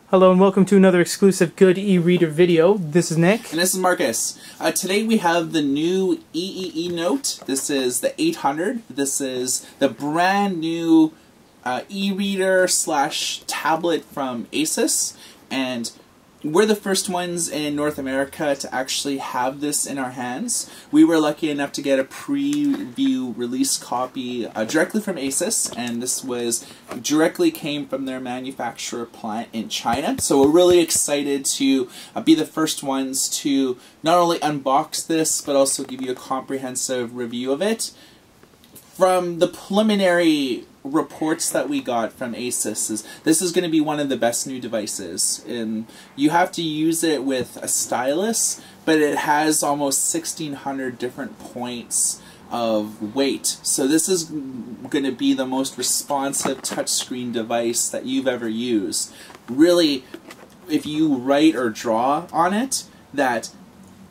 Hello and welcome to another exclusive Good e-reader video. This is Nick. And this is Marcus. Today we have the new EEE Note. This is the 800. This is the brand new e-reader slash tablet from Asus. And we're the first ones in North America to actually have this in our hands. We were lucky enough to get a preview release copy directly from Asus, and this directly came from their manufacturer plant in China. So we're really excited to be the first ones to not only unbox this, but also give you a comprehensive review of it. From the preliminary reports that we got from Asus, this is going to be one of the best new devices. And you have to use it with a stylus, but it has almost 1,600 different points of weight. So this is going to be the most responsive touchscreen device that you've ever used. Really, if you write or draw on it, that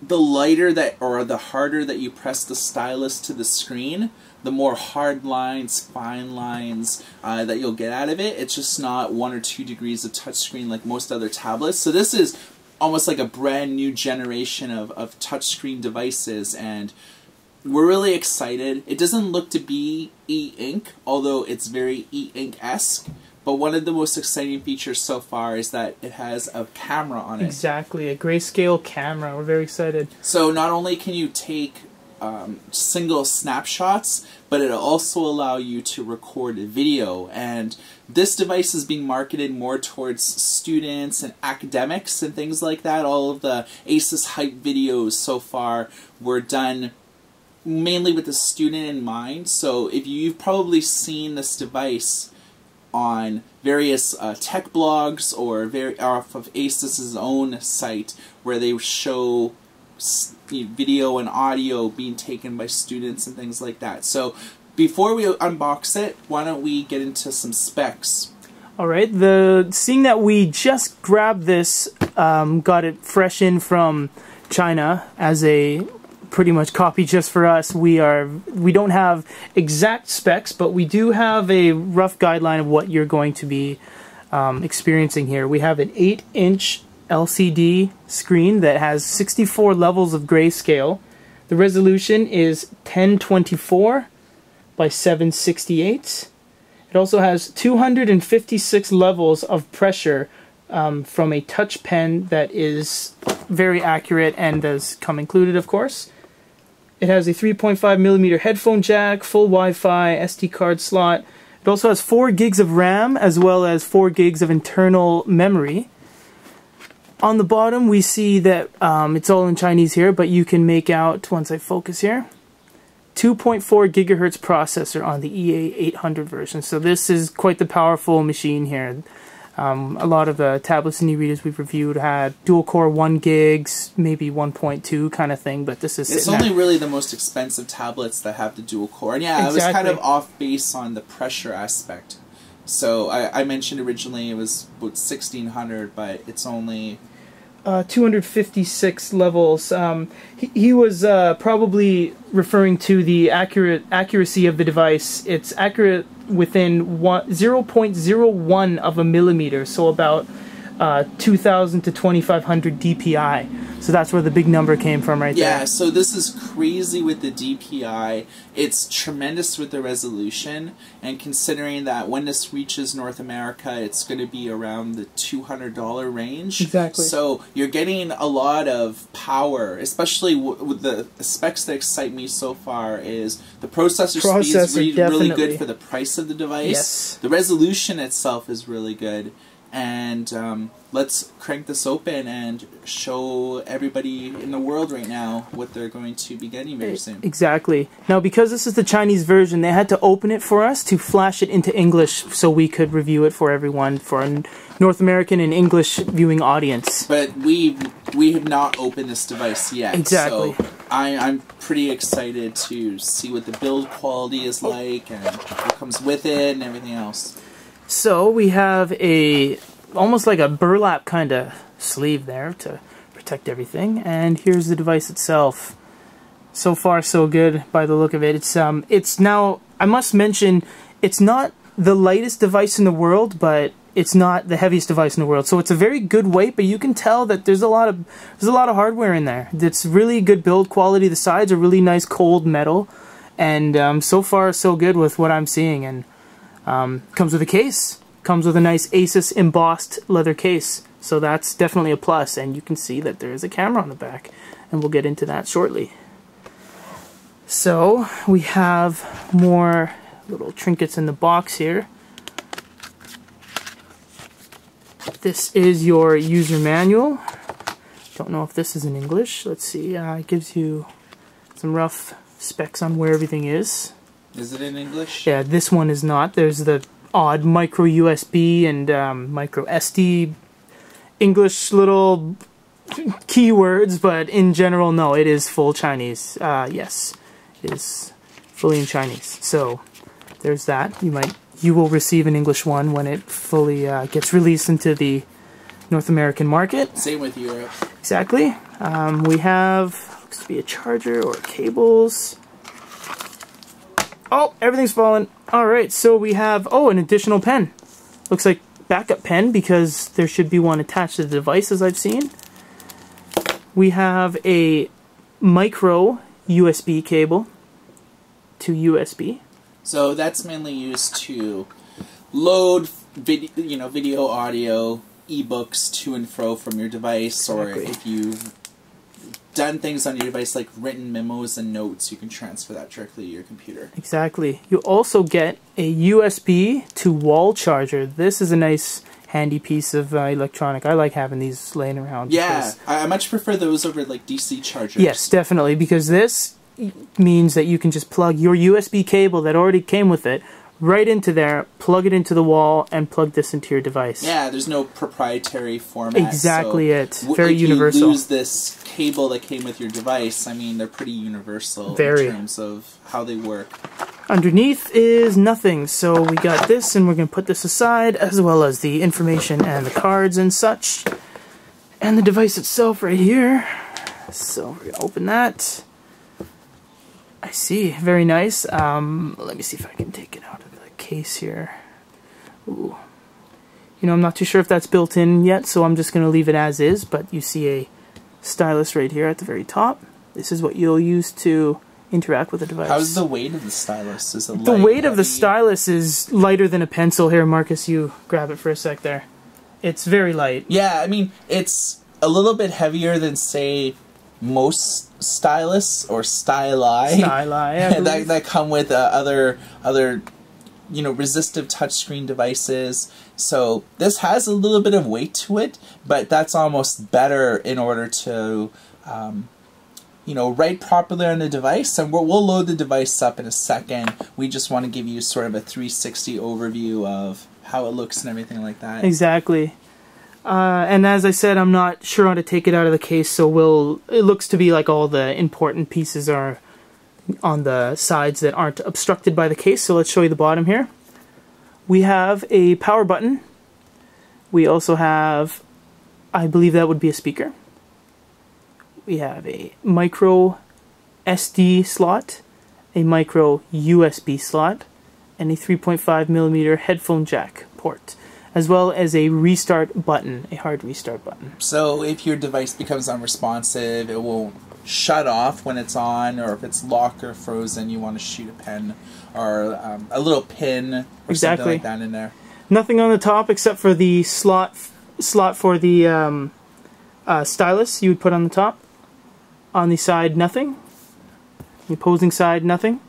the lighter that, or the harder that you press the stylus to the screen, the more hard lines, fine lines that you'll get out of it. It's just not 1 or 2 degrees of touchscreen like most other tablets. So this is almost like a brand new generation of touchscreen devices, and we're really excited. It doesn't look to be e-ink, although it's very e-ink-esque. But one of the most exciting features so far is that it has a camera on it. Exactly, a grayscale camera. We're very excited. So not only can you take single snapshots, but it'll also allow you to record video. And this device is being marketed more towards students and academics and things like that. All of the Asus hype videos so far were done mainly with the student in mind. So if you've probably seen this device on various tech blogs or off of Asus's own site, where they show video and audio being taken by students and things like that. So before we unbox it, why don't we get into some specs? Alright, seeing that we just grabbed this, got it fresh in from China as a pretty much copy just for us. We don't have exact specs, but we do have a rough guideline of what you're going to be experiencing here. We have an 8-inch LCD screen that has 64 levels of grayscale. The resolution is 1024 by 768. It also has 256 levels of pressure from a touch pen that is very accurate and does come included, of course. It has a 3.5mm headphone jack, full Wi-Fi, SD card slot. It also has 4 gigs of RAM as well as 4 gigs of internal memory. On the bottom we see that it's all in Chinese here, but you can make out, once I focus here, 2.4 gigahertz processor on the EA800 version. So this is quite the powerful machine here. A lot of the tablets and e-readers we've reviewed had dual-core 1 gigs, maybe 1.2 kind of thing, but this is... It's only really the most expensive tablets that have the dual-core. And yeah, exactly. It was kind of off base on the pressure aspect. So I mentioned originally it was about 1,600, but it's only... 256 levels. He was probably referring to the accuracy of the device. It's accurate within 0.01 of a millimeter, so about 2,000 to 2,500 DPI. So that's where the big number came from right there. Yeah, so this is crazy with the DPI. It's tremendous with the resolution, and considering that when this reaches North America, it's going to be around the $200 range. Exactly. So you're getting a lot of power, especially with the specs that excite me so far is the processor speed is really good for the price of the device. Yes. The resolution itself is really good. And let's crank this open and show everybody in the world right now what they're going to be getting very soon. Exactly. Now, because this is the Chinese version, they had to open it for us to flash it into English so we could review it for everyone, for a North American and English viewing audience. But we have not opened this device yet. Exactly. So I'm pretty excited to see what the build quality is like and what comes with it and everything else. So we have almost like a burlap kind of sleeve there to protect everything, and here's the device itself. So far so good by the look of it. It's now, I must mention, it's not the lightest device in the world, but it's not the heaviest device in the world. So it's a very good weight, but you can tell that there's a lot of hardware in there. It's really good build quality. The sides are really nice cold metal, and so far so good with what I'm seeing. And comes with a case. Comes with a nice Asus embossed leather case. So that's definitely a plus, and you can see that there is a camera on the back, and we'll get into that shortly. So we have more little trinkets in the box here. This is your user manual. Don't know if this is in English. Let's see. It gives you some rough specs on where everything is. Is it in English? Yeah, this one is not. There's the odd micro USB and micro SD English little keywords, but in general, no, it is full Chinese. Yes, it is fully in Chinese. So there's that. You will receive an English one when it fully gets released into the North American market. Same with Europe. Exactly. We have, looks to be a charger or cables. Oh, everything's fallen. Alright, so we have, an additional pen. Looks like backup pen because there should be one attached to the device, as I've seen. We have a micro USB cable to USB. So that's mainly used to load video, audio, ebooks to and fro from your device, or if you've done things on your device like written memos and notes, you can transfer that directly to your computer. Exactly. You also get a USB to wall charger. This is a nice handy piece of electronic. I like having these laying around. Yeah, I much prefer those over like DC chargers. Yes, definitely, because this means that you can just plug your USB cable that already came with it right into there, plug it into the wall, and plug this into your device. Yeah, there's no proprietary format. Exactly, so very universal. If you lose this cable that came with your device, I mean, they're pretty universal in terms of how they work. Underneath is nothing, so we got this, and we're going to put this aside, as well as the information and the cards and such. And the device itself right here. So we're going to open that. I see, very nice. Let me see if I can take it out of the case here. Ooh. You know, I'm not too sure if that's built in yet, so I'm just going to leave it as is, but you see a stylus right here at the very top. This is what you'll use to interact with the device. How's the weight of the stylus? Is it light, the weight heavy? of the stylus is lighter than a pencil. Here, Marcus, you grab it for a sec there. It's very light. Yeah, I mean, it's a little bit heavier than, say, most stylus or styli that come with other resistive touchscreen devices. So this has a little bit of weight to it, but that's almost better in order to write properly on the device. And we'll load the device up in a second. We just want to give you sort of a 360 overview of how it looks and everything like that. Exactly. And as I said, I'm not sure how to take it out of the case, so it looks to be like all the important pieces are on the sides that aren't obstructed by the case, so let's show you the bottom here. We have a power button. We also have, I believe that would be a speaker. We have a micro SD slot, a micro USB slot, and a 3.5mm headphone jack port, as well as a restart button, a hard restart button. So if your device becomes unresponsive, it won't shut off when it's on, or if it's locked or frozen, you want to shoot a pen or a little pin or something like that in there. Nothing on the top except for the slot for the stylus you would put on the top. On the side, nothing. The opposing side, nothing.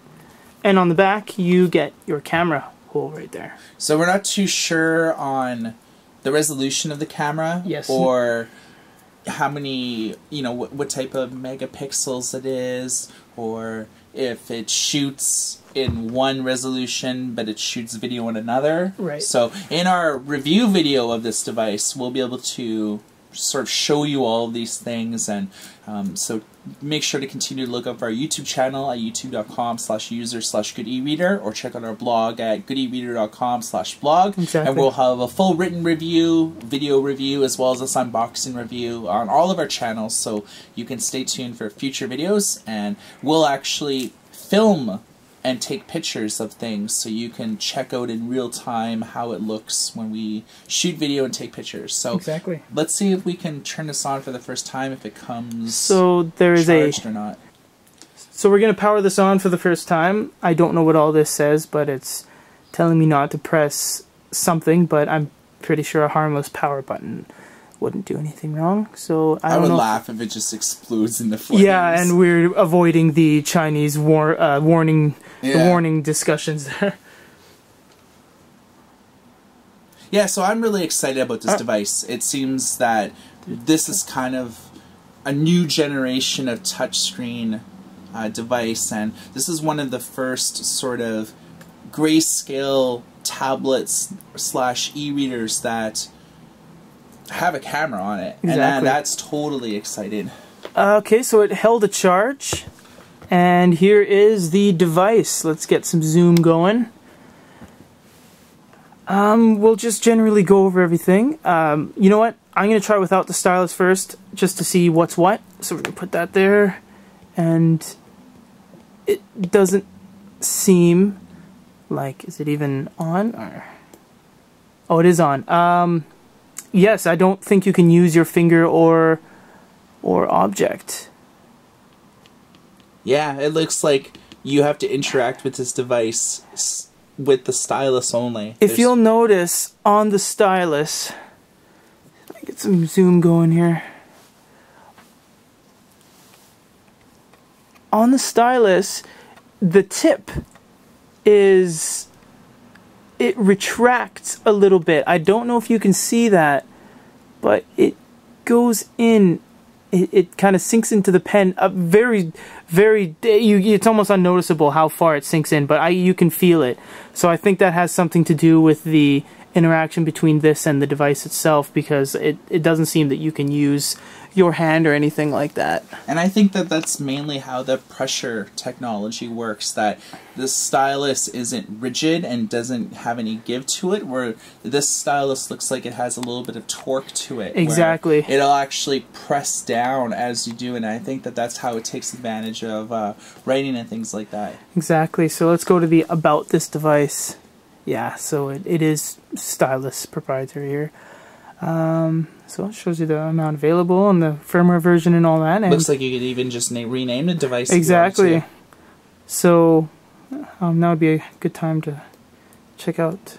And on the back, you get your camera hole right there. So we're not too sure on the resolution of the camera, or how many, what type of megapixels it is, or if it shoots in one resolution but it shoots video in another. Right. So in our review video of this device, we'll be able to sort of show you all of these things, and so make sure to continue to look up our YouTube channel at youtube.com/user/goodereader, or check out our blog at goodereader.com/blog. And we'll have a full written review, video review, as well as this unboxing review on all of our channels, so you can stay tuned for future videos, and we'll actually film and take pictures of things, so you can check out in real time how it looks when we shoot video and take pictures. So exactly. Let's see if we can turn this on for the first time, if it comes so there is charged or not. So we're going to power this on for the first time. I don't know what all this says, but it's telling me not to press something, but I'm pretty sure a harmless power button wouldn't do anything wrong. So I would laugh if it just explodes in the flames. Yeah, and we're avoiding the Chinese warning discussions there. Yeah, so I'm really excited about this device. It seems that this is kind of a new generation of touchscreen device, and this is one of the first sort of grayscale tablets / e-readers that have a camera on it. Exactly. And that's totally exciting. Okay, so it held a charge, and here is the device. Let's get some zoom going. We'll just generally go over everything. You know what? I'm going to try without the stylus first, just to see what's what. So we're going to put that there, and it doesn't seem like... Is it even on? Or... Oh, it is on. Yes, I don't think you can use your finger or object. Yeah, it looks like you have to interact with this device with the stylus only. If you'll notice on the stylus, let me get some zoom going here. On the stylus, the tip is... it retracts a little bit. I don't know if you can see that, but it goes in. It kind of sinks into the pen. It's almost unnoticeable how far it sinks in, but you can feel it. So I think that has something to do with the interaction between this and the device itself, because it doesn't seem that you can use your hand or anything like that. And I think that that's mainly how the pressure technology works, that the stylus isn't rigid and doesn't have any give to it, where this stylus looks like it has a little bit of torque to it. Exactly. It'll actually press down as you do, and I think that that's how it takes advantage of writing and things like that. Exactly. So let's go to the about this device. Yeah, so it is Stylus proprietary here. So it shows you the amount available and the firmware version and all that. And looks like you could even just rename the device. Exactly. So now would be a good time to check out.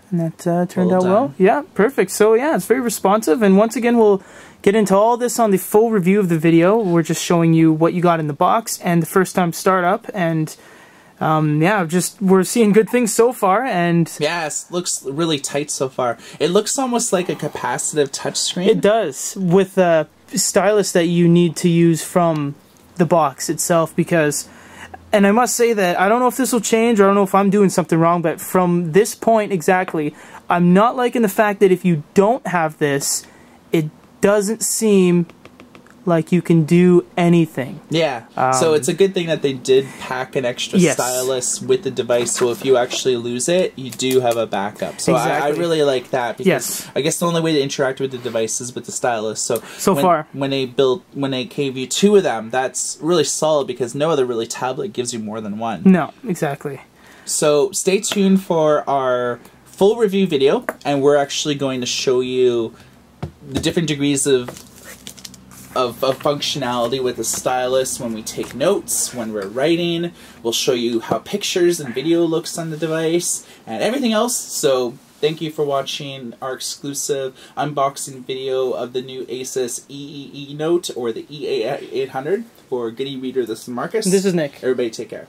And that turned out well. Yeah, perfect. So yeah, it's very responsive. And once again, we'll get into all this on the full review of the video. We're just showing you what you got in the box and the first time startup. And yeah, we're seeing good things so far. And yeah, it looks really tight so far. It looks almost like a capacitive touchscreen. It does, with the stylus that you need to use from the box itself, because... And I must say that I don't know if this will change, or I don't know if I'm doing something wrong, but from this point exactly, I'm not liking the fact that if you don't have this, it doesn't seem like you can do anything. Yeah, so it's a good thing that they did pack an extra stylus with the device, so if you actually lose it, you do have a backup. So I really like that, because I guess the only way to interact with the device is with the stylus. So when they gave you 2 of them, that's really solid, because no other really tablet gives you more than 1. No, exactly. So stay tuned for our full review video, and we're actually going to show you the different degrees of functionality with the stylus when we take notes, when we're writing. We'll show you how pictures and video looks on the device, and everything else. So thank you for watching our exclusive unboxing video of the new Asus EE Note, or the EA800. For Good E-Reader, this is Marcus. This is Nick. Everybody take care.